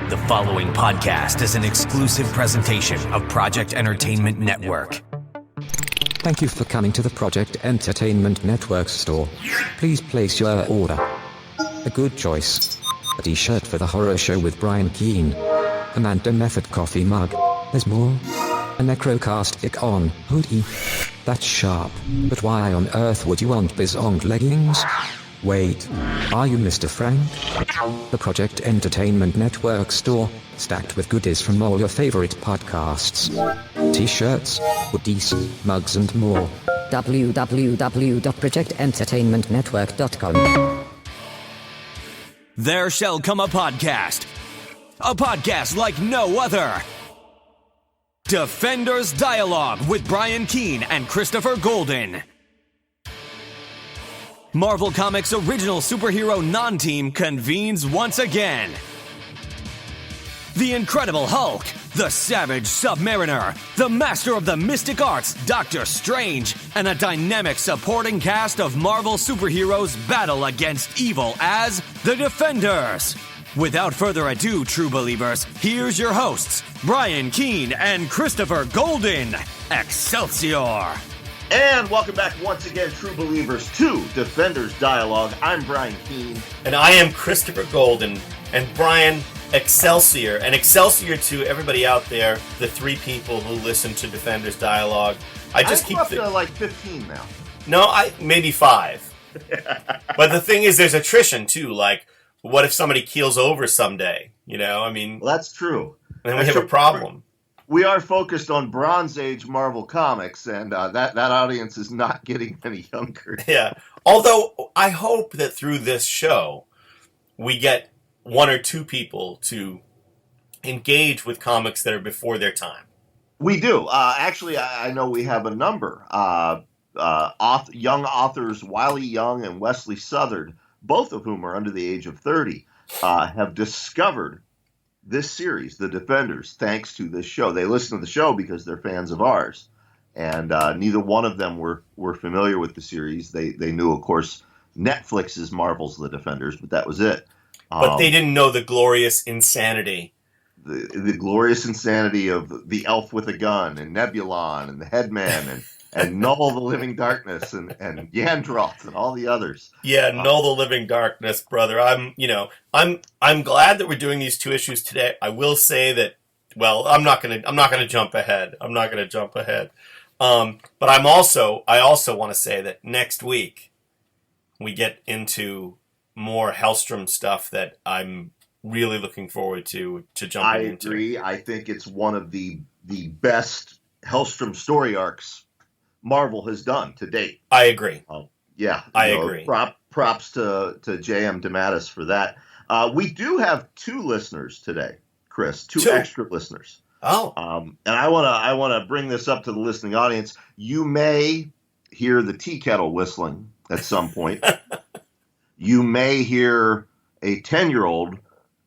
The following podcast is an exclusive presentation of Project Entertainment Network. Thank you for coming to the Project Entertainment Network store. Please place your order. A good choice. A t-shirt for the horror show with Brian Keene. A Manta Method coffee mug. There's more. A Necrocast on hoodie. That's sharp. But why on earth would you want Bizong leggings? Wait, are you Mr. Frank? The Project Entertainment Network store, stacked with goodies from all your favorite podcasts. T-shirts, hoodies, mugs and more. www.projectentertainmentnetwork.com. There shall come a podcast like no other. Defenders Dialogue with Brian Keene and Christopher Golden. Marvel Comics' original superhero non-team convenes once again. The Incredible Hulk, the Savage Submariner, the Master of the Mystic Arts, Doctor Strange, and a dynamic supporting cast of Marvel superheroes battle against evil as the Defenders. Without further ado, true believers, here's your hosts, Brian Keene and Christopher Golden. Excelsior! And welcome back once again, true believers, to Defenders Dialogue. I'm Brian Keene. And I am Christopher Golden. And Brian, Excelsior. And Excelsior to everybody out there, the three people who listen to Defenders Dialogue. I keep up to like 15 now. No, maybe 5. But the thing is, there's attrition too. Like, what if somebody keels over someday? You know, I mean... Well, that's true. And then we have a problem. We are focused on Bronze Age Marvel Comics, and that audience is not getting any younger. Yeah. Although, I hope that through this show, we get one or two people to engage with comics that are before their time. We do. Actually, I know we have a number. Young authors Wiley Young and Wesley Southard, both of whom are under the age of 30, have discovered this series, The Defenders, thanks to this show. They listen to the show because they're fans of ours. And neither one of them were familiar with the series. They knew, of course, Netflix's Marvel's The Defenders, but that was it. But they didn't know the glorious insanity. The glorious insanity of the Elf with a Gun, and Nebulon, and the Headman, and Null the Living Darkness, and Yandroth, and all the others. Yeah, Null the Living Darkness, brother. I'm glad that we're doing these 2 issues today. I will say that, well, I'm not gonna jump ahead. But I also want to say that next week we get into more Hellstrom stuff that I'm really looking forward to jumping into. I agree. I think it's one of the best Hellstrom story arcs Marvel has done to date. I agree. I agree. Props to J.M. DeMatteis for that. We do have 2 listeners today, Chris. 2 extra listeners. Oh. And I want to bring this up to the listening audience. You may hear the tea kettle whistling at some point. You may hear a 10-year-old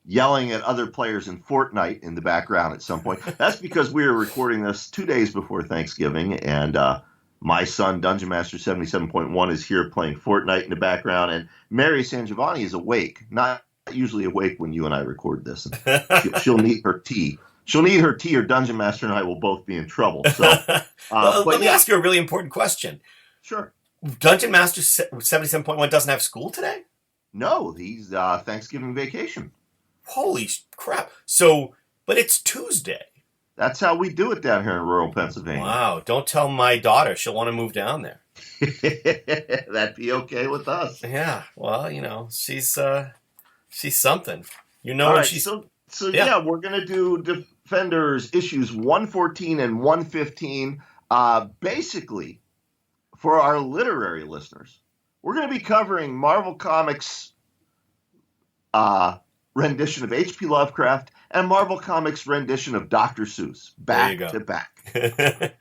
yelling at other players in Fortnite in the background at some point. That's because we are recording this 2 days before Thanksgiving, and my son, Dungeon Master 77.1, is here playing Fortnite in the background, and Mary San Giovanni is awake, not usually awake when you and I record this. She'll need her tea. She'll need her tea, or Dungeon Master and I will both be in trouble. So, let me ask you a really important question. Sure. Dungeon Master 77.1 doesn't have school today? No, he's Thanksgiving vacation. Holy crap. So, but it's Tuesday. That's how we do it down here in rural Pennsylvania. Wow. Don't tell my daughter. She'll want to move down there. That'd be okay with us. Yeah. Well, she's something. All right, when she's... So we're going to do Defenders issues 114 and 115. Basically, for our literary listeners, we're going to be covering Marvel Comics rendition of H.P. Lovecraft and Marvel Comics rendition of Dr. Seuss, back to back.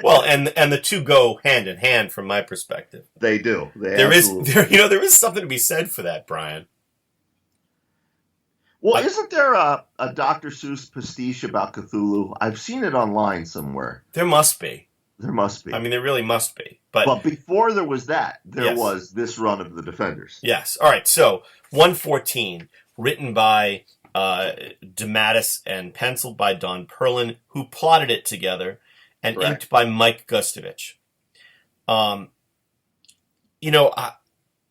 Well, and the 2 go hand in hand from my perspective. They do. There is something to be said for that, Brian. Well, isn't there a Dr. Seuss pastiche about Cthulhu? I've seen it online somewhere. There must be. There must be. I mean, there really must be. But before there was that, there was this run of the Defenders. Yes. All right. So 114, written by DeMatteis and penciled by Don Perlin, who plotted it together, and Correct. inked by Mike Gustovich.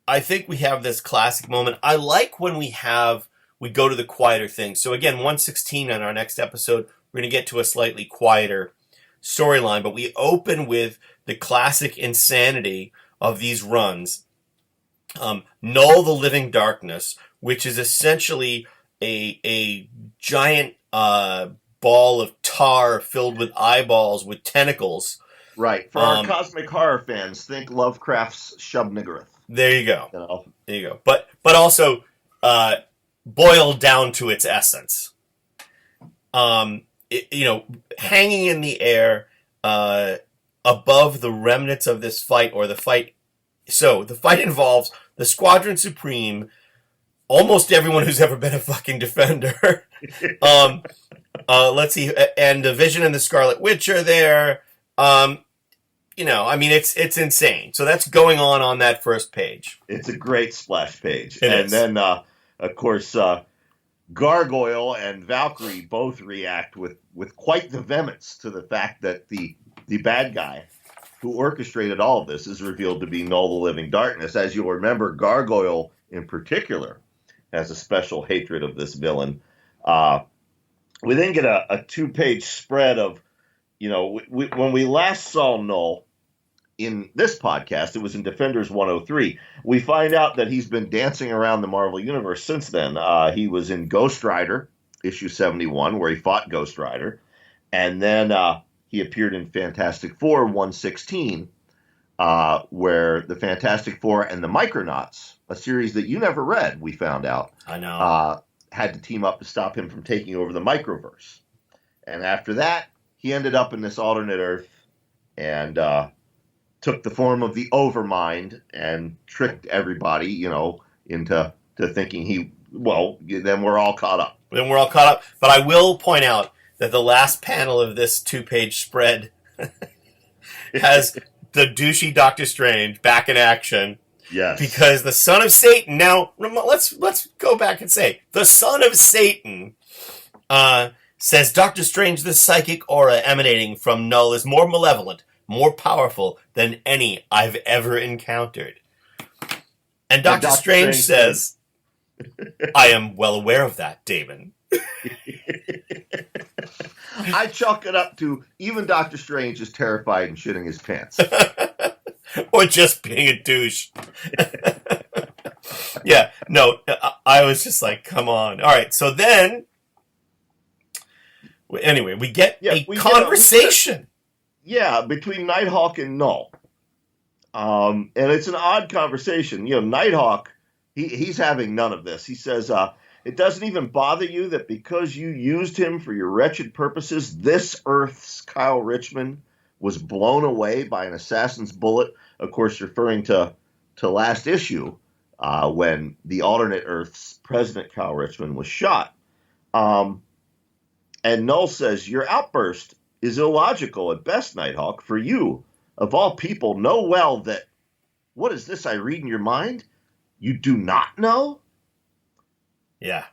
I think we have this classic moment. I like when we go to the quieter things. So again, 116 on our next episode, we're going to get to a slightly quieter storyline, but we open with the classic insanity of these runs. Null the Living Darkness, which is essentially a giant ball of tar filled with eyeballs with tentacles. Right. For our cosmic horror fans, think Lovecraft's Shub-Niggurath. There you go. You know? There you go. But also boiled down to its essence. Hanging in the air above the remnants of this fight, or the fight. So the fight involves the Squadron Supreme, almost everyone who's ever been a fucking Defender. Let's see, and the Vision and the Scarlet Witch are there. It's insane. So that's going on that first page. It's a great splash page. It is. Then, of course, Gargoyle and Valkyrie both react with quite the vehemence to the fact that the bad guy who orchestrated all of this is revealed to be Null the Living Darkness. As you'll remember, Gargoyle in particular has a special hatred of this villain. We then get a 2-page spread of, when we last saw Null in this podcast, it was in Defenders 103. We find out that he's been dancing around the Marvel Universe since then. He was in Ghost Rider, issue 71, where he fought Ghost Rider. And then he appeared in Fantastic Four 116, where the Fantastic Four and the Micronauts, a series that you never read, we found out. I know. Had to team up to stop him from taking over the Microverse. And after that, he ended up in this alternate Earth and took the form of the Overmind and tricked everybody, into thinking then we're all caught up. But I will point out that the last panel of this 2-page spread has the douchey Doctor Strange back in action. Yes. Because the son of Satan, now let's go back and say, the son of Satan says Doctor Strange, the psychic aura emanating from Null is more malevolent, more powerful than any I've ever encountered. And Doctor Strange says, I am well aware of that, Damon. I chalk it up to even Doctor Strange is terrified and shitting his pants. Or just being a douche. Yeah, no, I was just like, come on. All right, so then, anyway, we get a conversation. Between Nighthawk and Null. And it's an odd conversation. Nighthawk, he's having none of this. He says, it doesn't even bother you that because you used him for your wretched purposes, this Earth's Kyle Richmond was blown away by an assassin's bullet, of course, referring to last issue, when the alternate Earth's President Kyle Richmond was shot. And Null says, your outburst is illogical at best, Nighthawk, for you, of all people, know well that, what is this I read in your mind? You do not know? Yeah.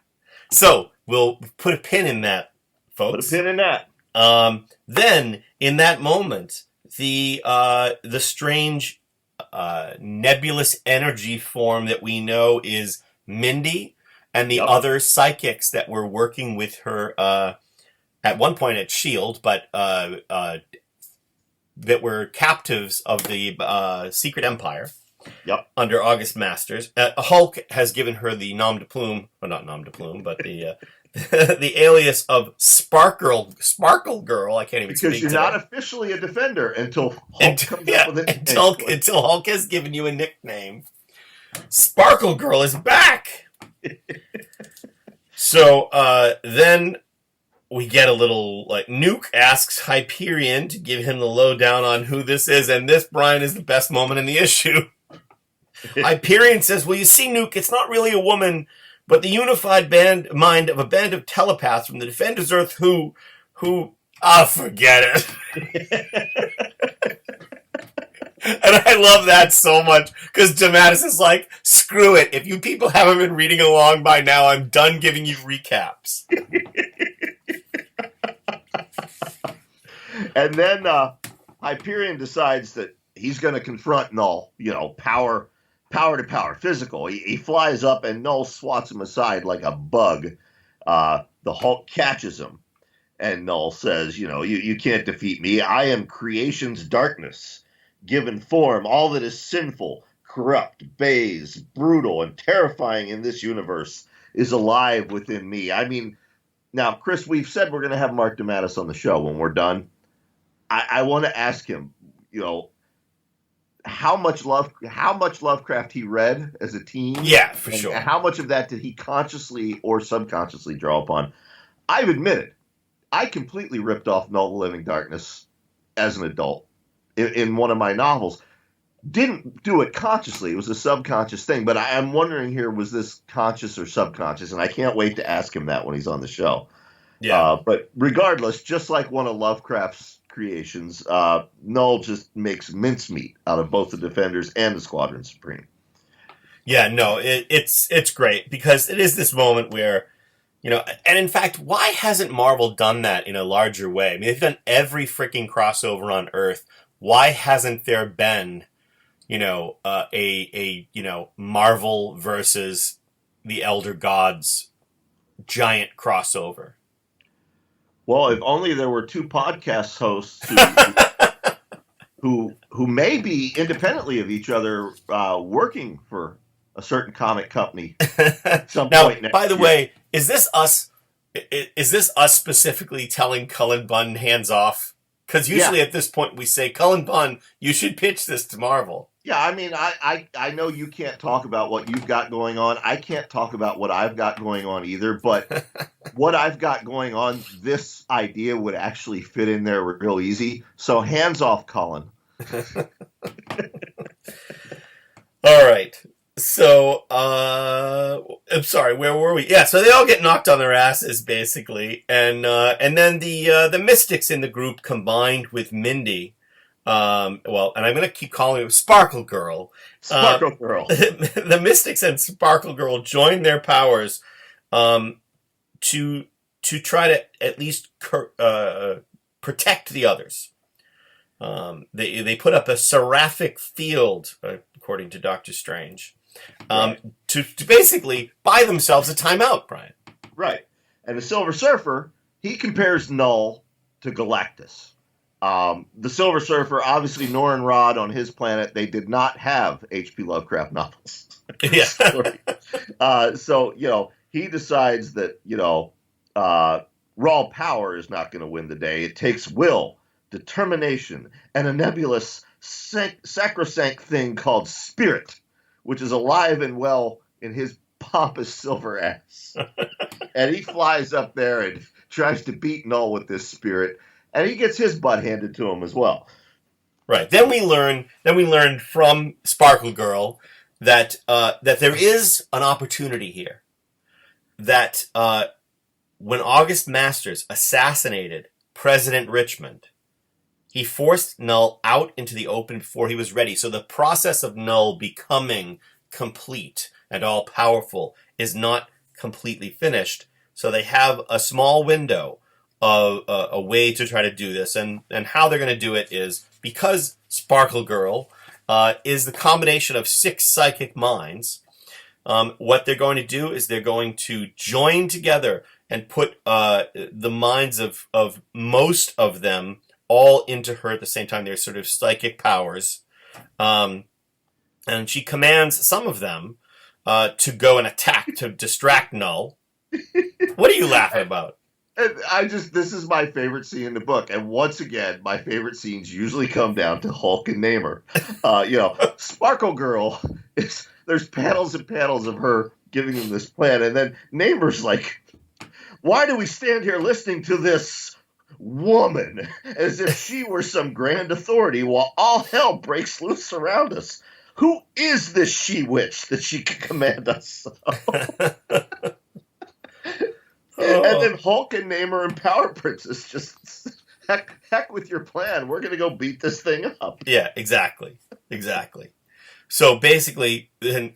So, we'll put a pin in that, folks. Put a pin in that. Then, in that moment, the strange nebulous energy form that we know is Mindy and the other psychics that were working with her at one point at S.H.I.E.L.D., but that were captives of the Secret Empire. Yep. Under August Masters. Hulk has given her the nom de plume, well, not nom de plume, but the the alias of Sparkle Girl. I can't even speak because you're not officially a Defender until Hulk comes up with a nickname. Until Hulk has given you a nickname. Sparkle Girl is back. So then we get a little, like, Nuke asks Hyperion to give him the lowdown on who this is, and this, Brian, is the best moment in the issue. Hyperion says, well, you see, Nuke, it's not really a woman, but the unified mind of a band of telepaths from the Defenders Earth who, forget it. And I love that so much because DeMatteis is like, screw it. If you people haven't been reading along by now, I'm done giving you recaps. And then Hyperion decides that he's going to confront Null, power to power, physical. He flies up and Null swats him aside like a bug. The Hulk catches him. And Null says, you can't defeat me. I am creation's darkness, given form. All that is sinful, corrupt, base, brutal, and terrifying in this universe is alive within me. I mean, now, Chris, we've said we're going to have Mark DeMatteis on the show when we're done. I want to ask him, how much Lovecraft he read as a teen. Yeah, for sure. How much of that did he consciously or subconsciously draw upon? I've admitted, I completely ripped off Null the Living Darkness as an adult in one of my novels. Didn't do it consciously. It was a subconscious thing. But I'm wondering here, was this conscious or subconscious? And I can't wait to ask him that when he's on the show. Yeah. But regardless, just like one of Lovecraft's creations, Null just makes mincemeat out of both the Defenders and the Squadron Supreme. Yeah, no, it's great because it is this moment where, and in fact, why hasn't Marvel done that in a larger way? I mean, they've done every freaking crossover on Earth. Why hasn't there been, a Marvel versus the Elder Gods giant crossover? Well, if only there were two podcast hosts who may be independently of each other working for a certain comic company at some point next by the year. way, is this us specifically telling Cullen Bunn hands off? Because usually at this point we say, Cullen Bunn, you should pitch this to Marvel. Yeah, I mean, I know you can't talk about what you've got going on. I can't talk about what I've got going on either. But what I've got going on, this idea would actually fit in there real easy. So hands off, Cullen. All right. So, I'm sorry, where were we? Yeah, so they all get knocked on their asses, basically. And then the Mystics in the group combined with Mindy, and I'm going to keep calling her Sparkle Girl. Sparkle Girl. The Mystics and Sparkle Girl join their powers, to try to at least protect the others. They put up a seraphic field, according to Doctor Strange, to basically buy themselves a timeout, Brian. Right. And the Silver Surfer, he compares Null to Galactus. The Silver Surfer, obviously Norrin Rod on his planet, they did not have H.P. Lovecraft novels. Yeah. So, he decides that, raw power is not going to win the day. It takes will, determination, and a nebulous sacrosanct thing called spirit, which is alive and well in his pompous silver ass. And he flies up there and tries to beat Null with this spirit, and he gets his butt handed to him as well. Right. Then we learn from Sparkle Girl that there is an opportunity here. That when August Masters assassinated President Richmond, he forced Null out into the open before he was ready. So the process of Null becoming complete and all-powerful is not completely finished. So they have a small window of a way to try to do this. And how they're going to do it is, because Sparkle Girl is the combination of 6 psychic minds, what they're going to do is they're going to join together and put the minds of most of them all into her at the same time. They're sort of psychic powers. And she commands some of them to go and attack, to distract Null. What are you laughing about? This is my favorite scene in the book. And once again, my favorite scenes usually come down to Hulk and Namor. Sparkle Girl, there's panels and panels of her giving him this plan. And then Namor's like, why do we stand here listening to this woman as if she were some grand authority while all hell breaks loose around us? Who is this she-witch that she can command us? And then Hulk and Namor and Power Princess just heck with your plan. We're going to go beat this thing up. Yeah, exactly. So basically, then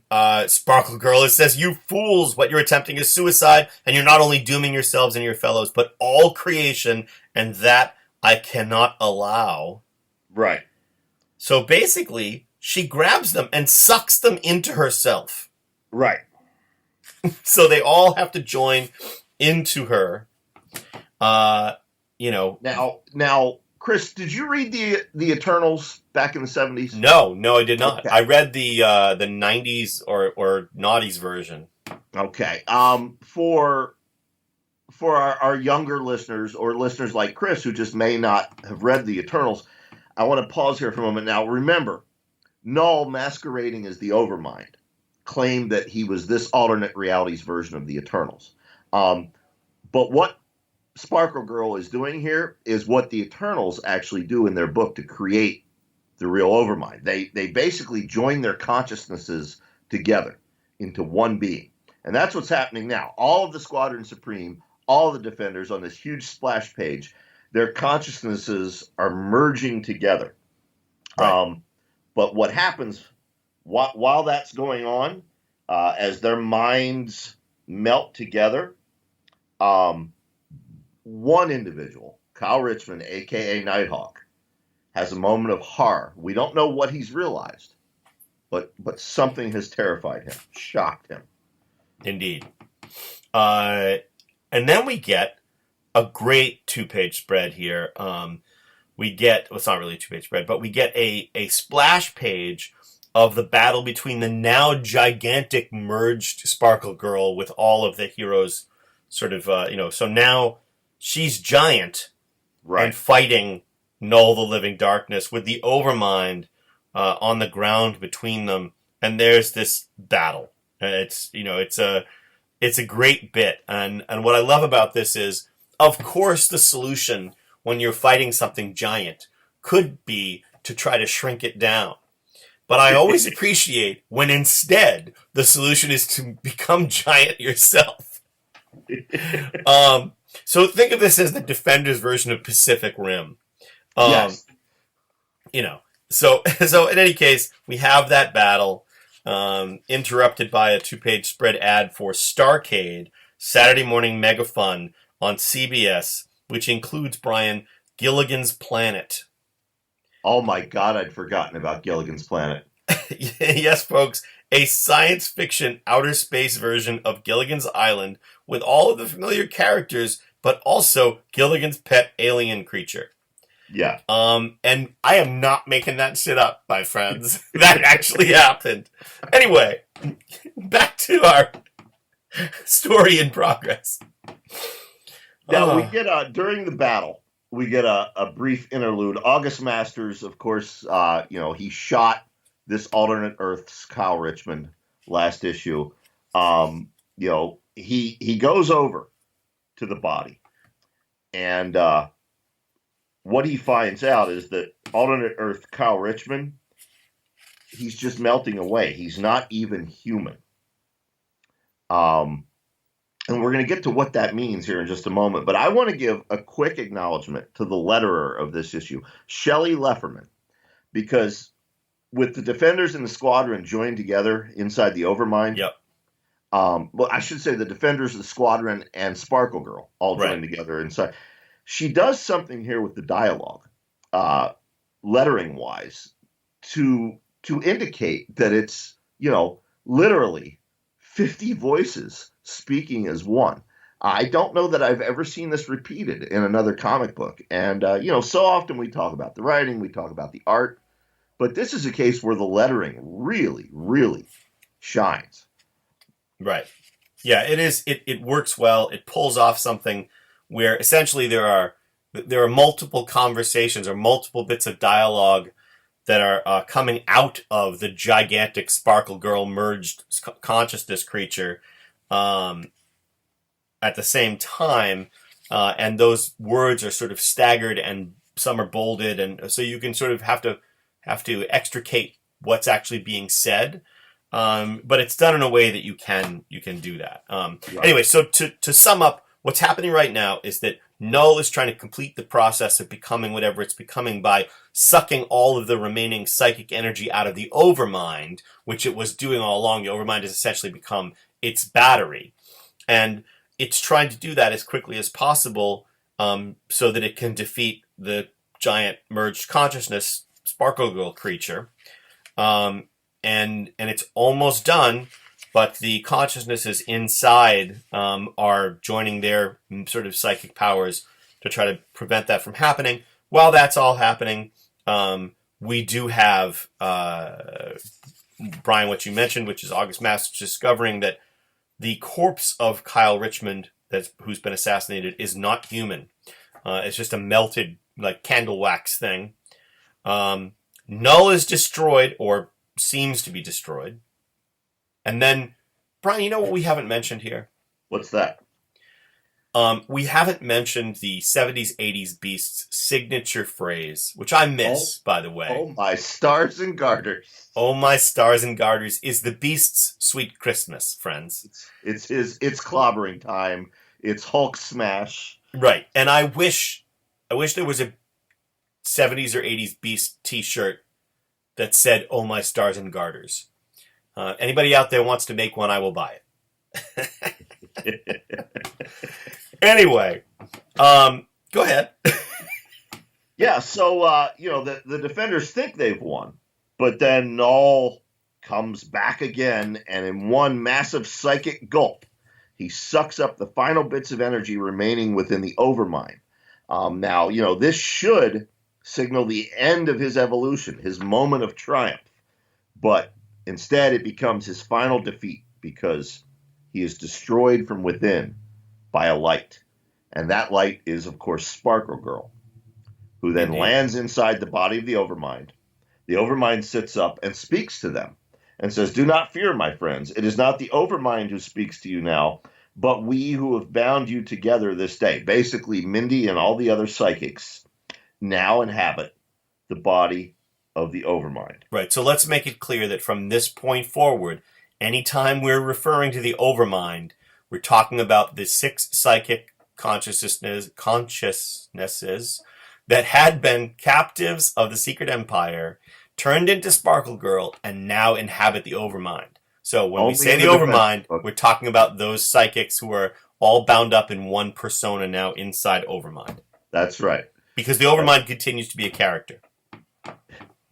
Sparkle Girl says, "You fools! What you're attempting is suicide, and you're not only dooming yourselves and your fellows, but all creation, and that I cannot allow." Right. So basically, she grabs them and sucks them into herself. Right. So they all have to join into her. Now, Chris, did you read the Eternals back in the 70s? No, I did not. Okay. I read the 90s or noughties version. Okay. For our younger listeners or listeners like Chris who just may not have read the Eternals, I want to pause here for a moment. Now, remember, Null, masquerading as the Overmind, claimed that he was this alternate realities version of the Eternals. But what Sparkle Girl is doing here is what the Eternals actually do in their book to create the real Overmind. They basically join their consciousnesses together into one being. And that's what's happening now. All of the Squadron Supreme, all of the Defenders on this huge splash page, their consciousnesses are merging together. Right. But what happens while that's going on, as their minds melt together, one individual, Kyle Richmond, a.k.a. Nighthawk, has a moment of horror. We don't know what he's realized, but something has terrified him, shocked him. Indeed. And then we get a great two-page spread here. It's not really a two-page spread, but we get a splash page of the battle between the now gigantic merged Sparkle Girl with all of the heroes sort of, so now she's giant, right, and fighting Null the Living Darkness with the Overmind on the ground between them, and there's this battle. It's a great bit, and what I love about this is, of course, the solution when you're fighting something giant could be to try to shrink it down. But I always appreciate when instead the solution is to become giant yourself. So think of this as the Defenders version of Pacific Rim. Yes. So in any case, we have that battle interrupted by a two-page spread ad for Starcade, Saturday morning mega fun on CBS, which includes, Brian, Gilligan's Planet. Oh my God, I'd forgotten about Gilligan's Planet. Yes, folks, a science fiction outer space version of Gilligan's Island with all of the familiar characters, but also Gilligan's pet alien creature. Yeah. And I am not making that shit up, my friends. That actually happened. Anyway, back to our story in progress. Now, we get, during the battle, we get a brief interlude. August Masters, of course, he shot this alternate Earth's Kyle Richmond last issue. He goes over to the body, and what he finds out is that alternate Earth Kyle Richmond, he's just melting away. He's not even human. And we're going to get to what that means here in just a moment. But I want to give a quick acknowledgement to the letterer of this issue, Shelley Lefferman, because with the Defenders and the Squadron joined together inside the Overmind. Yep. Well, I should say the Defenders, the Squadron, and Sparkle Girl all joined together inside. She does something here with the dialogue, lettering-wise, to indicate that it's, literally 50 voices speaking as one. I don't know that I've ever seen this repeated in another comic book. And, so often we talk about the writing, we talk about the art, but this is a case where the lettering really, really shines. Right. Yeah, it is. It works well. It pulls off something where essentially there are multiple conversations or multiple bits of dialogue that are coming out of the gigantic Sparkle Girl merged consciousness creature at the same time, and those words are sort of staggered and some are bolded, and so you can sort of have to extricate what's actually being said, but it's done in a way that you can do that. Right. Anyway, so to sum up what's happening right now is that Null is trying to complete the process of becoming whatever it's becoming by sucking all of the remaining psychic energy out of the Overmind, which it was doing all along. The Overmind has essentially become its battery. And it's trying to do that as quickly as possible so that it can defeat the giant merged consciousness Sparkle Girl creature. And it's almost done, but the consciousnesses inside are joining their sort of psychic powers to try to prevent that from happening. While that's all happening, we do have, Brian, what you mentioned, which is August Masters discovering that the corpse of Kyle Richmond, who's been assassinated, is not human. It's just a melted, like, candle wax thing. Null is destroyed, or seems to be destroyed. And then, Brian, you know what we haven't mentioned here? What's that? We haven't mentioned the 70s, 80s Beasts signature phrase, which I miss, by the way. Oh, my stars and garters. Oh, my stars and garters is the Beast's sweet Christmas, friends. It's clobbering time. It's Hulk smash. Right. And I wish there was a 70s or 80s Beast t-shirt that said, "Oh, my stars and garters." Anybody out there wants to make one, I will buy it. Anyway, go ahead. Yeah, so, the defenders think they've won, but then Null comes back again, and in one massive psychic gulp, he sucks up the final bits of energy remaining within the Overmind. Now, this should signal the end of his evolution, his moment of triumph, but instead it becomes his final defeat because he is destroyed from within by a light. And that light is, of course, Sparkle Girl, who then lands inside the body of the Overmind. The Overmind sits up and speaks to them and says, "Do not fear, my friends. It is not the Overmind who speaks to you now, but we who have bound you together this day." Basically, Mindy and all the other psychics now inhabit the body of the Overmind. Right, so let's make it clear that from this point forward, anytime we're referring to the Overmind, we're talking about the 6 psychic consciousnesses that had been captives of the Secret Empire, turned into Sparkle Girl, and now inhabit the Overmind. So when we say the Overmind, we're talking about those psychics who are all bound up in one persona now inside Overmind. That's right. Because the Overmind continues to be a character.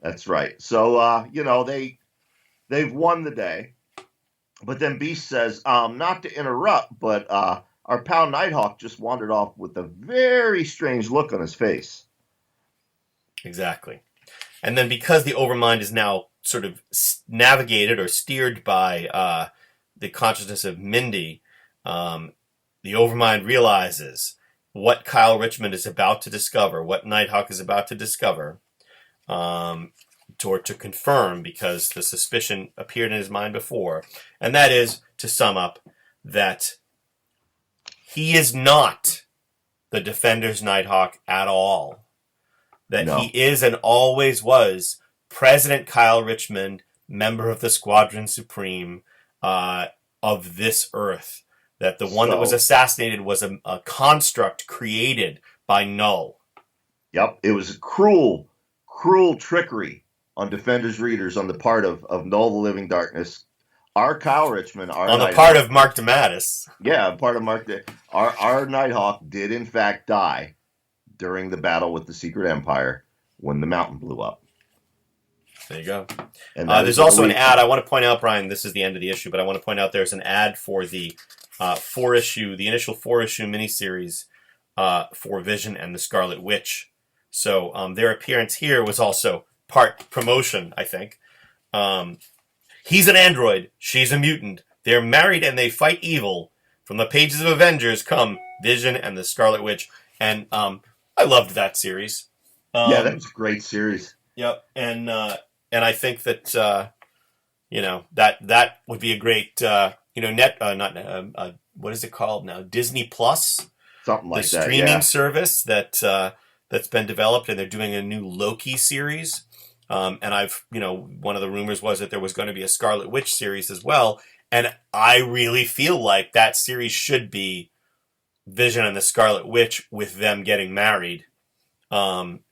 That's right. So, they've won the day. But then Beast says, not to interrupt, but our pal Nighthawk just wandered off with a very strange look on his face. Exactly. And then because the Overmind is now sort of navigated or steered by the consciousness of Mindy, the Overmind realizes what Kyle Richmond is about to discover, what Nighthawk is about to discover, or to confirm, because the suspicion appeared in his mind before. And that is, to sum up, that he is not the Defender's Nighthawk at all. That he is and always was President Kyle Richmond, member of the Squadron Supreme of this Earth. That the one that was assassinated was a construct created by Null. Yep, it was a cruel trickery on Defenders readers on the part of Null the Living Darkness. Our Kyle Richmond, on the part of Mark DeMatteis. Yeah, part of Mark. Our Nighthawk did in fact die during the battle with the Secret Empire when the mountain blew up. There you go. And there's also an ad. I want to point out, Brian, this is the end of the issue, but I want to point out there's an ad for the the initial 4-issue miniseries for Vision and the Scarlet Witch. So their appearance here was also part promotion, I think. He's an android. She's a mutant. They're married and they fight evil. From the pages of Avengers come Vision and the Scarlet Witch. And I loved that series. Yeah, that was a great series. Yep. And I think that, that would be a great, what is it called now? Disney Plus? Something like that, the streaming service that's been developed, and they're doing a new Loki series. And one of the rumors was that there was going to be a Scarlet Witch series as well. And I really feel like that series should be Vision and the Scarlet Witch with them getting married. Talk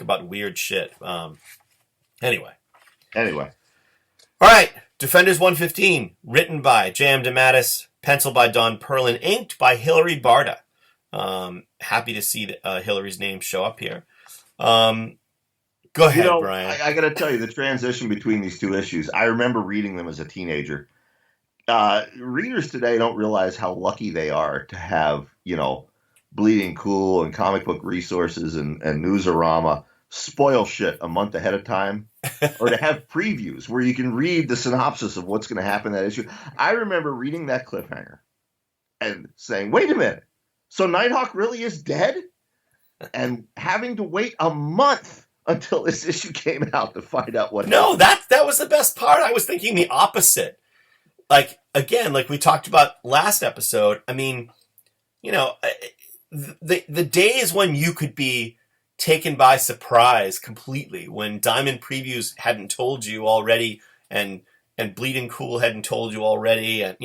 about weird shit. Anyway. Anyway. All right. Defenders 115, written by J.M. DeMatteis, penciled by Don Perlin, inked by Hilary Barta. Happy to see Hilary's name show up here. Go ahead, Brian. I got to tell you, the transition between these two issues, I remember reading them as a teenager. Readers today don't realize how lucky they are to have, Bleeding Cool and comic book resources and Newsarama spoil shit a month ahead of time, or to have previews where you can read the synopsis of what's going to happen in that issue. I remember reading that cliffhanger and saying, wait a minute, so Nighthawk really is dead? And having to wait a month until this issue came out to find out what happened. No, that was the best part. I was thinking the opposite. Like we talked about last episode, I mean, the days when you could be taken by surprise completely, when Diamond Previews hadn't told you already and Bleeding Cool hadn't told you already, and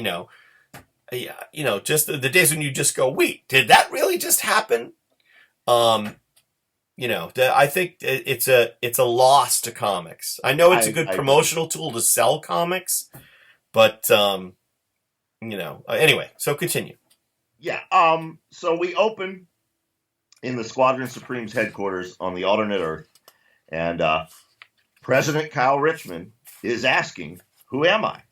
just the days when you just go, wait, did that really just happen? I think it's a loss to comics. I know it's a good promotional tool to sell comics, but anyway, so continue. Yeah. So we open in the Squadron Supreme's headquarters on the alternate Earth, and President Kyle Richmond is asking, "Who am I?"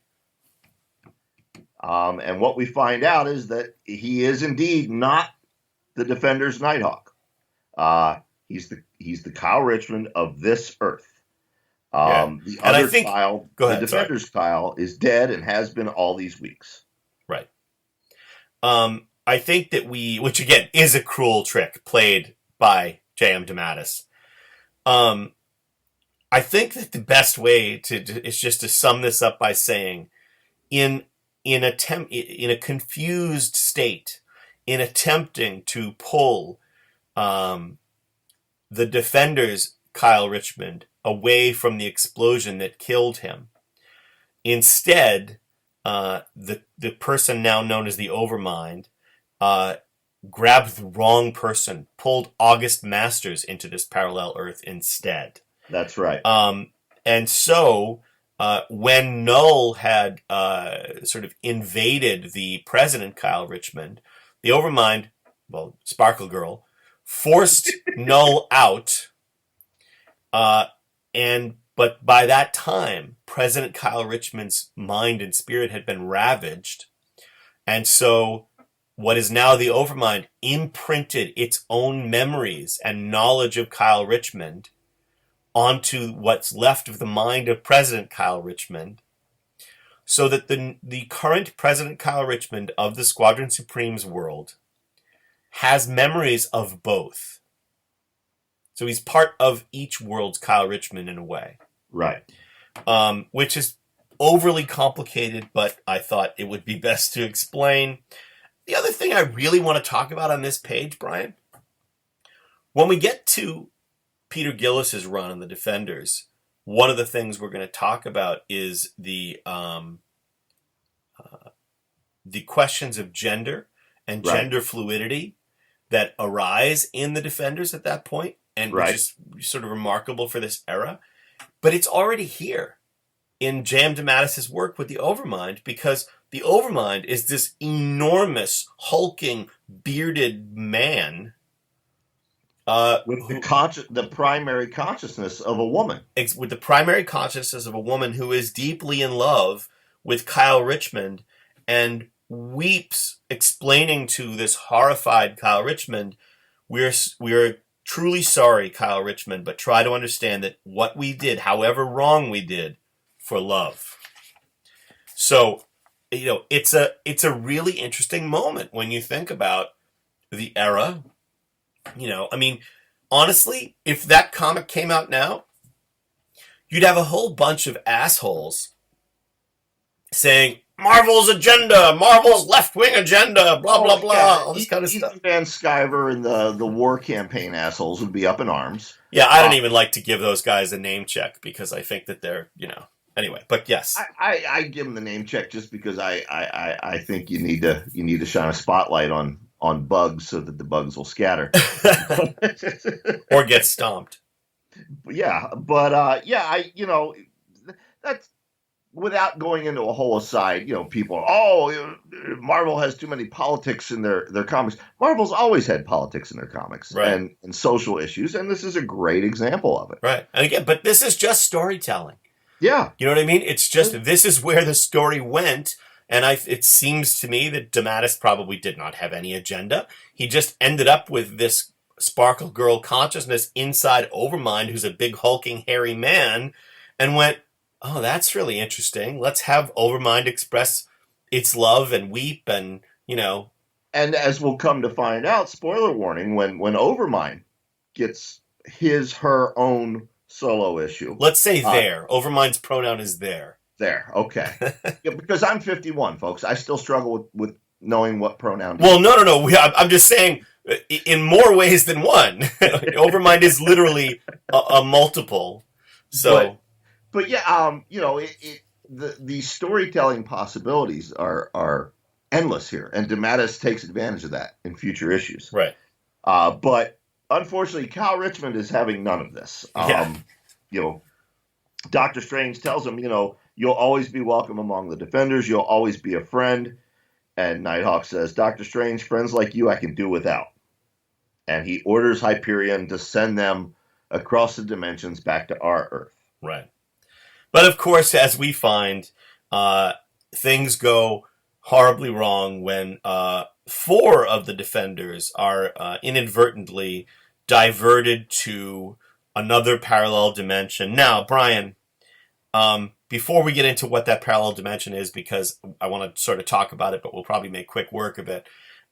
And what we find out is that he is indeed not the Defender's Nighthawk. He's the Kyle Richmond of this Earth. The other Kyle, the Defender's Kyle, is dead and has been all these weeks. Right. I think that which again is a cruel trick played by J.M. DeMatteis. I think that the best way is just to sum this up by saying, in a confused state, in attempting to pull the Defender's Kyle Richmond away from the explosion that killed him, instead, the person now known as the Overmind grabbed the wrong person, pulled August Masters into this parallel Earth instead. That's right. And so when Null had sort of invaded the President Kyle Richmond, the Overmind, Sparkle Girl, forced Null out. But by that time, President Kyle Richmond's mind and spirit had been ravaged. And so what is now the Overmind imprinted its own memories and knowledge of Kyle Richmond onto what's left of the mind of President Kyle Richmond, so that the current President Kyle Richmond of the Squadron Supreme's world has memories of both. So he's part of each world's Kyle Richmond in a way. Right. Which is overly complicated, but I thought it would be best to explain. The other thing I really want to talk about on this page, Brian, when we get to Peter Gillis's run on the Defenders, one of the things we're going to talk about is the questions of gender and gender fluidity that arise in the Defenders at that point, and which is sort of remarkable for this era. But it's already here in J.M. DeMatteis' work with the Overmind, because the Overmind is this enormous, hulking, bearded man with the primary consciousness of a woman. With the primary consciousness of a woman who is deeply in love with Kyle Richmond and weeps, explaining to this horrified Kyle Richmond, we're truly sorry, Kyle Richmond, but try to understand that what we did, however wrong we did, for love. So, it's a really interesting moment when you think about the era. Honestly, if that comic came out now, you'd have a whole bunch of assholes saying, Marvel's agenda, Marvel's left-wing agenda, blah, blah, blah, all this kind of stuff. Van Sciver and the war campaign assholes would be up in arms. Yeah, I don't even like to give those guys a name check because I think that they're, Anyway, but yes. I give him the name check just because I think you need to shine a spotlight on bugs so that the bugs will scatter. Or get stomped. Yeah, but that's without going into a whole aside. People, Marvel has too many politics in their comics. Marvel's always had politics in their comics, right. and social issues, and this is a great example of it. Right, and again, but this is just storytelling. Yeah, you know what I mean. It's just this is where the story went, and it seems to me that DeMatteis probably did not have any agenda. He just ended up with this Sparkle Girl consciousness inside Overmind, who's a big hulking hairy man, and went, oh, that's really interesting. Let's have Overmind express its love and weep and, And as we'll come to find out, spoiler warning, when Overmind gets her own solo issue. Let's say there. Overmind's pronoun is there. There, okay. Yeah, because I'm 51, folks. I still struggle with knowing what pronoun. Well, no. I'm just saying, in more ways than one. Overmind is literally a multiple. So... But yeah, the storytelling possibilities are endless here, and DeMatteis takes advantage of that in future issues. Right. But unfortunately, Cal Richmond is having none of this. Dr. Strange tells him, you'll always be welcome among the Defenders. You'll always be a friend. And Nighthawk says, Dr. Strange, friends like you I can do without. And he orders Hyperion to send them across the dimensions back to our Earth. Right. But of course, as we find, things go horribly wrong when 4 of the Defenders are inadvertently diverted to another parallel dimension. Now, Brian, before we get into what that parallel dimension is, because I want to sort of talk about it, but we'll probably make quick work of it,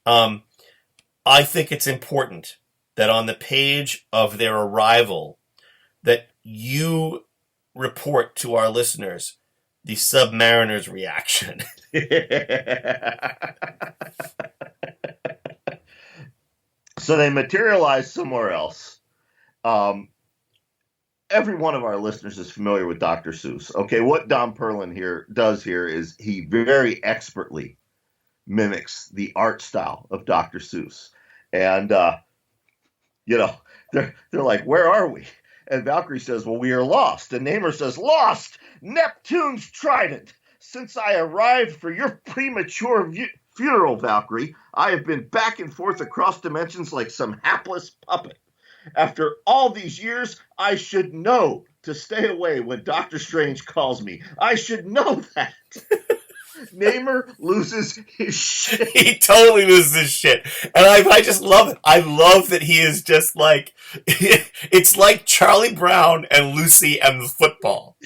I think it's important that on the page of their arrival, that you report to our listeners the Submariner's reaction. So they materialize somewhere else. Every one of our listeners is familiar with Dr. Seuss. Okay, what Don Perlin does here is he very expertly mimics the art style of Dr. Seuss. And, they're like, where are we? And Valkyrie says, well, we are lost. And Namor says, lost! Neptune's trident! Since I arrived for your premature funeral, Valkyrie, I have been back and forth across dimensions like some hapless puppet. After all these years, I should know to stay away when Doctor Strange calls me. I should know that. Namor loses his shit. He totally loses his shit. And I just love it. I love that he is just like, it's like Charlie Brown and Lucy and the football.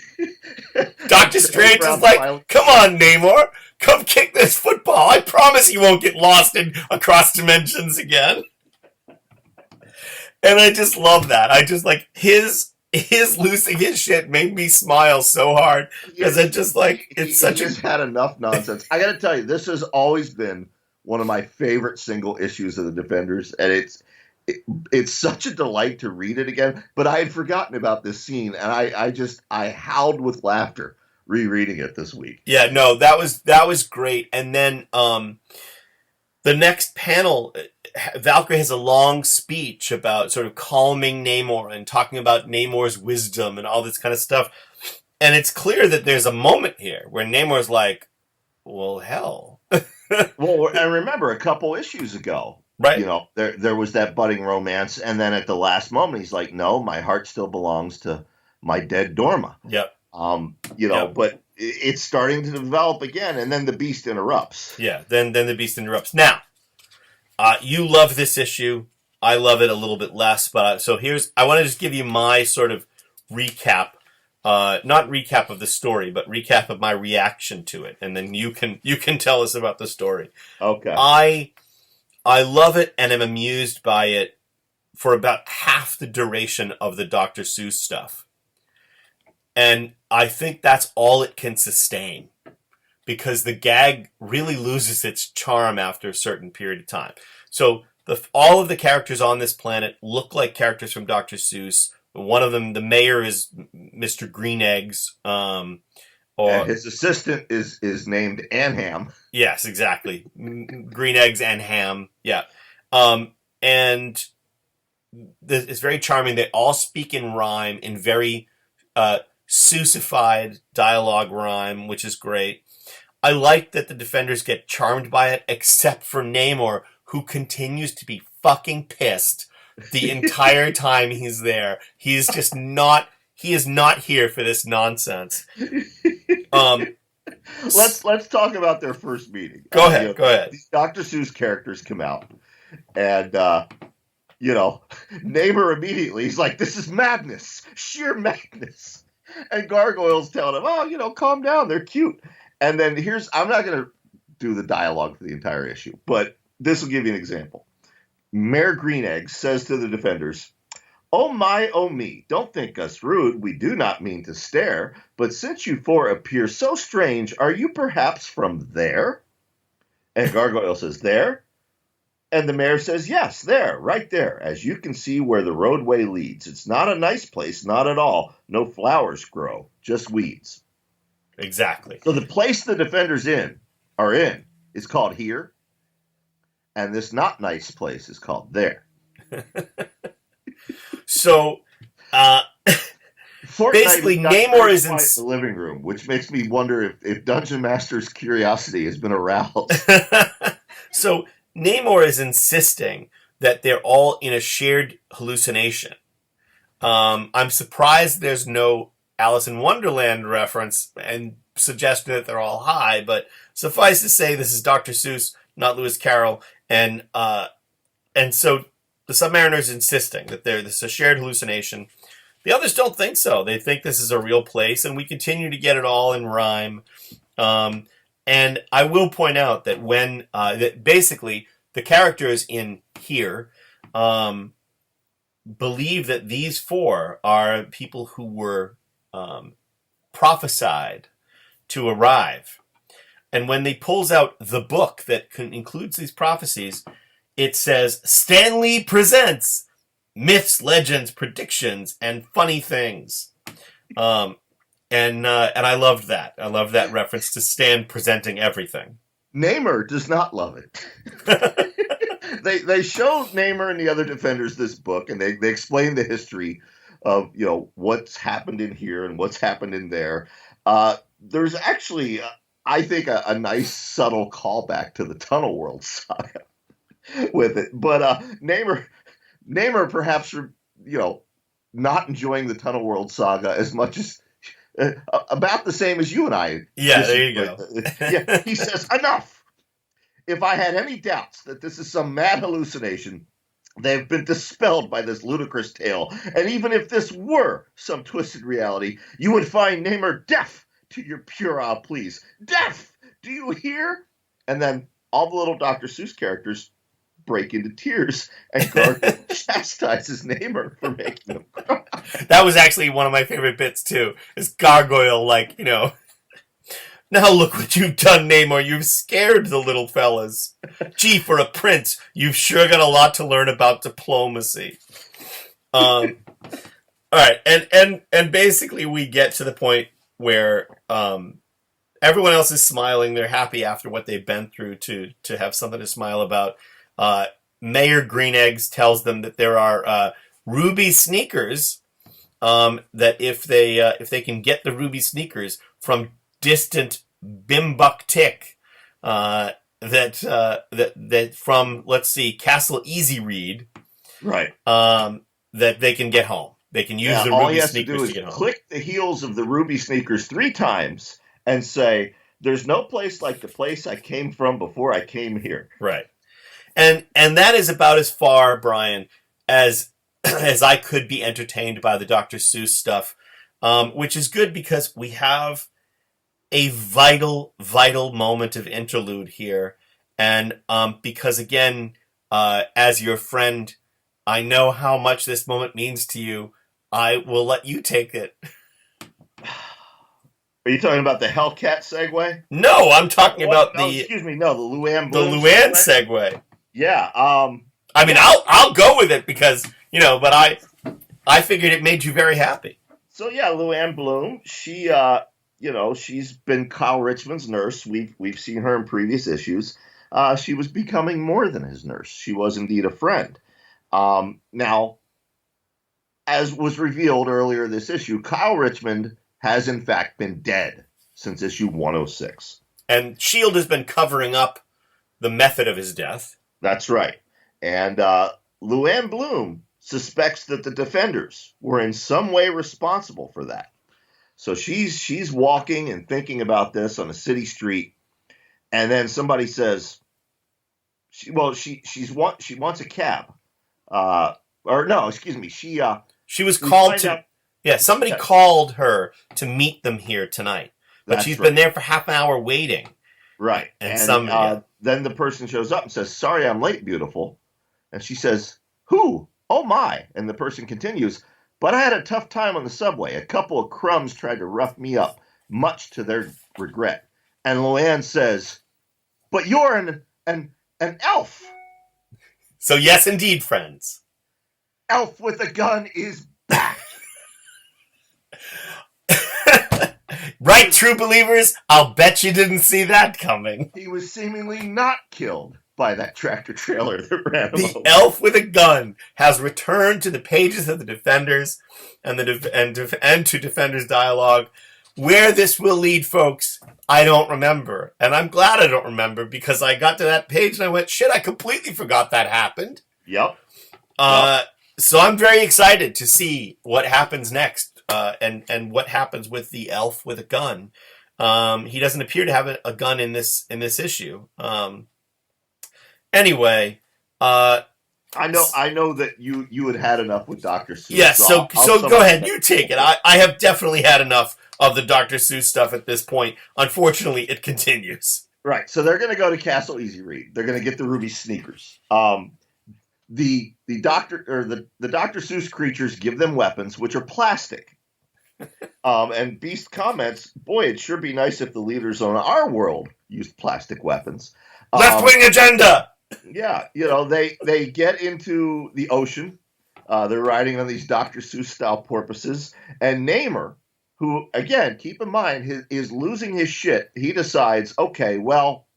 Dr. Strange is like, come on, Namor. Come kick this football. I promise you won't get lost in across dimensions again. And I just love that. I just like his losing his shit made me smile so hard because it's just like just had enough nonsense. I got to tell you, this has always been one of my favorite single issues of the Defenders, and it's such a delight to read it again. But I had forgotten about this scene, and I howled with laughter rereading it this week. Yeah, no, that was great. And then the next panel, Valkyrie has a long speech about sort of calming Namor and talking about Namor's wisdom and all this kind of stuff. And it's clear that there's a moment here where Namor's like, well, hell. Well, and remember, a couple issues ago, right? There was that budding romance. And then at the last moment, he's like, no, my heart still belongs to my dead Dorma. Yep. Yep. But it's starting to develop again. And then the Beast interrupts. Yeah, then the Beast interrupts. Now, you love this issue. I love it a little bit less, but I want to just give you my sort of recap, not recap of the story, but recap of my reaction to it, and then you can tell us about the story. Okay. I love it and am amused by it for about half the duration of the Dr. Seuss stuff, and I think that's all it can sustain. Because the gag really loses its charm after a certain period of time. So all of the characters on this planet look like characters from Dr. Seuss. One of them, the mayor, is Mr. Green Eggs. And his assistant is named Anham. Yes, exactly. Green eggs and ham. Yeah. And it's very charming. They all speak in rhyme, in very Seussified dialogue rhyme, which is great. I like that the defenders get charmed by it, except for Namor, who continues to be fucking pissed the entire time he's there. He is not here for this nonsense. Let's talk about their first meeting. Go ahead. These Dr. Seuss characters come out, and Namor immediately, he's like, "This is madness, sheer madness." And Gargoyle's telling him, calm down, they're cute. And then I'm not going to do the dialogue for the entire issue, but this will give you an example. Mayor Greenegg says to the defenders, "Oh my, oh me, don't think us rude, we do not mean to stare, but since you four appear so strange, are you perhaps from there?" And Gargoyle says, "There?" And the mayor says, "Yes, there, right there, as you can see where the roadway leads. It's not a nice place, not at all. No flowers grow, just weeds." Exactly. So the place the defenders are in is called here, and this not nice place is called there. So, basically, Namor is in the living room, which makes me wonder if Dungeon Master's curiosity has been aroused. So Namor is insisting that they're all in a shared hallucination. I'm surprised there's no Alice in Wonderland reference and suggesting that they're all high, but suffice to say, this is Dr. Seuss, not Lewis Carroll, and so the Submariner's insisting that this is a shared hallucination. The others don't think so. They think this is a real place, and we continue to get it all in rhyme. And I will point out that that basically the characters in here believe that these four are people who were prophesied to arrive. And when they pulls out the book that includes these prophecies, it says, "Stanley presents myths, legends, predictions, and funny things." And I loved that. I loved that reference to Stan presenting everything. Namor does not love it. They show Namor and the other defenders this book, and they explain the history of what's happened in here and what's happened in there. There's actually, I think, a nice subtle callback to the Tunnel World saga with it. But Namor perhaps not enjoying the Tunnel World saga as much as about the same as you and I. Yeah, there you go. Yeah, he says, "Enough! If I had any doubts that this is some mad hallucination, they've been dispelled by this ludicrous tale. And even if this were some twisted reality, you would find Namor deaf to your puerile pleas. Deaf! Do you hear?" And then all the little Dr. Seuss characters break into tears, and Gargoyle chastises Namor for making them cry. That was actually one of my favorite bits too. Is Gargoyle "Now look what you've done, Namor. You've scared the little fellas. Gee, for a prince, you've sure got a lot to learn about diplomacy." All right, and basically we get to the point where everyone else is smiling. They're happy after what they've been through to have something to smile about. Mayor Greeneggs tells them that there are ruby sneakers. That if they can get the ruby sneakers from distant Bimbuktik, that from, let's see, Castle Easy Read, right? That they can get home. They can use the ruby sneakers to get home. Click the heels of the ruby sneakers 3 times and say, "There's no place like the place I came from before I came here." Right. And that is about as far, Brian, as I could be entertained by the Dr. Seuss stuff, which is good because we have a vital, vital moment of interlude here. And because, again, as your friend, I know how much this moment means to you. I will let you take it. Are you talking about the Hellcat segue? No, I'm talking about the Luann Bloom the Luann segue. Yeah. I mean, I'll go with it because but I figured it made you very happy. So yeah, Luann Bloom, she she's been Kyle Richmond's nurse. We've seen her in previous issues. She was becoming more than his nurse. She was indeed a friend. Now, as was revealed earlier this issue, Kyle Richmond has in fact been dead since issue 106. And S.H.I.E.L.D. has been covering up the method of his death. That's right. And Luann Bloom suspects that the Defenders were in some way responsible for that. So she's walking and thinking about this on a city street, and then somebody says, she wants a cab. She was called to. Somebody called her to meet them here tonight, but she's been there for half an hour waiting. Right, and then the person shows up and says, "Sorry, I'm late, beautiful," and she says, "Who? Oh my!" And the person continues, "But I had a tough time on the subway. A couple of crumbs tried to rough me up, much to their regret." And Luann says, "But you're an elf." So yes, indeed, friends. Elf with a gun is back. Right, true believers? I'll bet you didn't see that coming. He was seemingly not killed by that tractor trailer that ran him over. The elf with a gun has returned to the pages of the Defenders and to Defenders dialogue. Where this will lead, folks, I don't remember. And I'm glad I don't remember, because I got to that page and I went, shit, I completely forgot that happened. Yep. So I'm very excited to see what happens next, and what happens with the elf with a gun. He doesn't appear to have a gun in this issue. Anyway, I know that you had enough with Dr. Seuss. Yes, so go ahead, you take it. I have definitely had enough of the Dr. Seuss stuff at this point. Unfortunately, it continues. Right, so they're going to go to Castle Easy Read. They're going to get the ruby sneakers. The Dr. Seuss creatures give them weapons, which are plastic. And Beast comments, "Boy, it'd sure be nice if the leaders on our world used plastic weapons." Left-wing agenda! Yeah, they get into the ocean. They're riding on these Dr. Seuss-style porpoises. And Namor, who, again, keep in mind, is losing his shit. He decides, okay, well,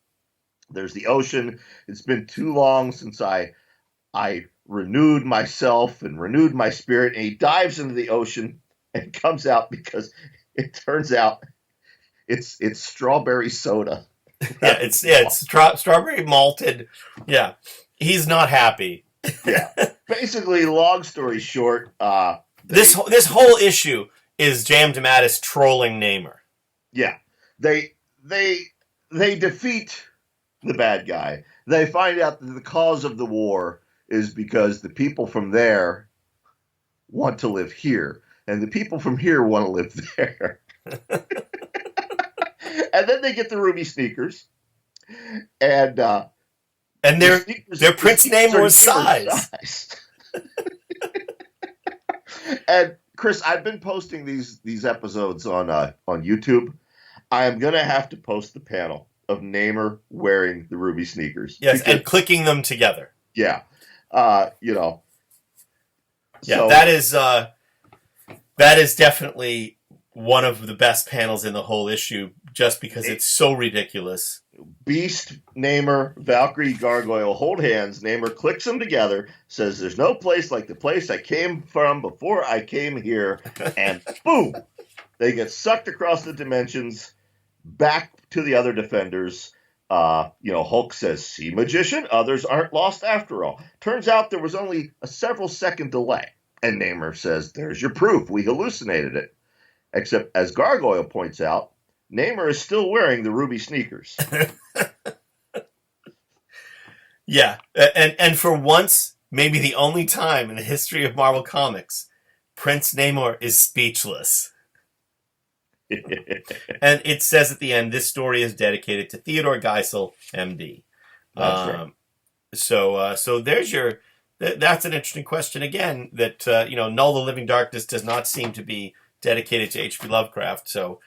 there's the ocean. It's been too long since I renewed myself and renewed my spirit. And he dives into the ocean and comes out because it turns out it's strawberry soda. It's strawberry malted. Yeah, he's not happy. Yeah, basically, long story short, this whole issue is DeMatteis trolling Namor. Yeah, they defeat the bad guy. They find out that the cause of the war is because the people from there want to live here, and the people from here want to live there. And then they get the ruby sneakers, and they're Prince Namor's size. And Chris, I've been posting these episodes on YouTube. I am gonna have to post the panel of Namor wearing the ruby sneakers. Yes, and clicking them together. Yeah, Yeah, so, that is definitely one of the best panels in the whole issue, just because it's so ridiculous. Beast, Namor, Valkyrie, Gargoyle hold hands. Namor clicks them together, says, "There's no place like the place I came from before I came here," and boom, they get sucked across the dimensions back to the other Defenders. Hulk says, "See, magician, others aren't lost after all." Turns out there was only a several second delay. And Namor says, "There's your proof. We hallucinated it." Except, as Gargoyle points out, Namor is still wearing the ruby sneakers. Yeah, and for once, maybe the only time in the history of Marvel Comics, Prince Namor is speechless. And it says at the end, this story is dedicated to Theodore Geisel, MD. That's right. So there's that's an interesting question again, that, Null the Living Darkness does not seem to be dedicated to H.P. Lovecraft. So,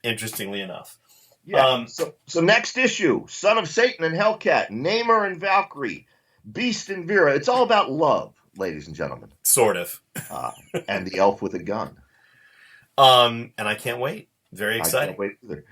interestingly enough. Yeah. So next issue, Son of Satan and Hellcat, Namor and Valkyrie, Beast and Vera. It's all about love, ladies and gentlemen. Sort of. And the elf with a gun. And I can't wait. Very I exciting. can't wait either.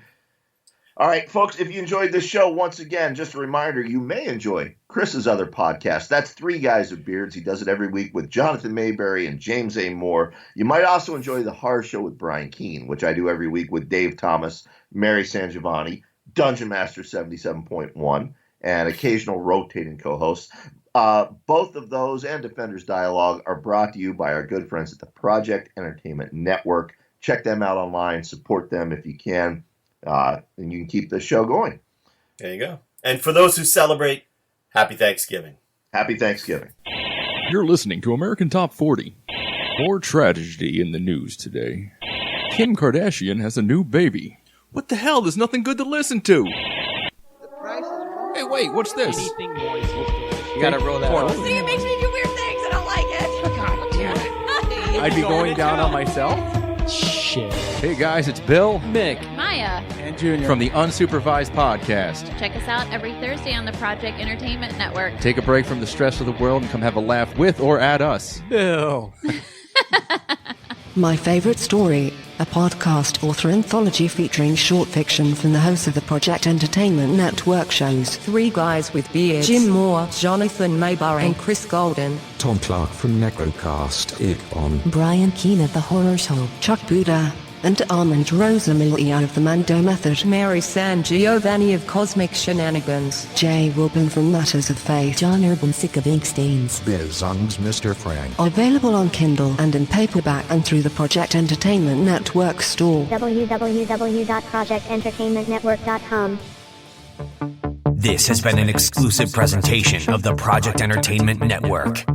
All right, folks, if you enjoyed this show, once again, just a reminder, you may enjoy Chris's other podcast. That's Three Guys with Beards. He does it every week with Jonathan Mayberry and James A. Moore. You might also enjoy The Horror Show with Brian Keene, which I do every week with Dave Thomas, Mary Sangiovanni, Dungeon Master 77.1, and occasional rotating co-hosts. Both of those and Defenders Dialogue are brought to you by our good friends at the Project Entertainment Network. Check them out online. Support them if you can. And you can keep the show going. There you go. And for those who celebrate, happy Thanksgiving. Happy Thanksgiving. You're listening to American Top 40. More tragedy in the news today. Kim Kardashian has a new baby. What the hell? There's nothing good to listen to. Hey, wait, what's this? You gotta roll that out. See, it makes me do weird things. I don't like it. God damn it. I'd be going down on myself? Shit. Hey guys, it's Bill Mick. Maya. And Junior. from the Unsupervised Podcast. Check us out every Thursday on the Project Entertainment Network. Take a break from the stress of the world and come have a laugh with or at us. Bill. My Favorite Story, a podcast author anthology featuring short fiction from the hosts of the Project Entertainment Network shows Three Guys with Beards, Jim Moore, Jonathan Mayberry, and Chris Golden, Tom Clark from Necrocast Igborn, Brian Keene of The Horror Show, Chuck Buda, and Armand Rosamilio of the Mando Method, Mary Sangiovanni of Cosmic Shenanigans, Jay Wilburn from Matters of Faith, John Urbansick of Ink Stains, Biz Zung's Mr. Frank. Available on Kindle and in paperback and through the Project Entertainment Network store. www.projectentertainmentnetwork.com. This has been an exclusive presentation of the Project Entertainment Network.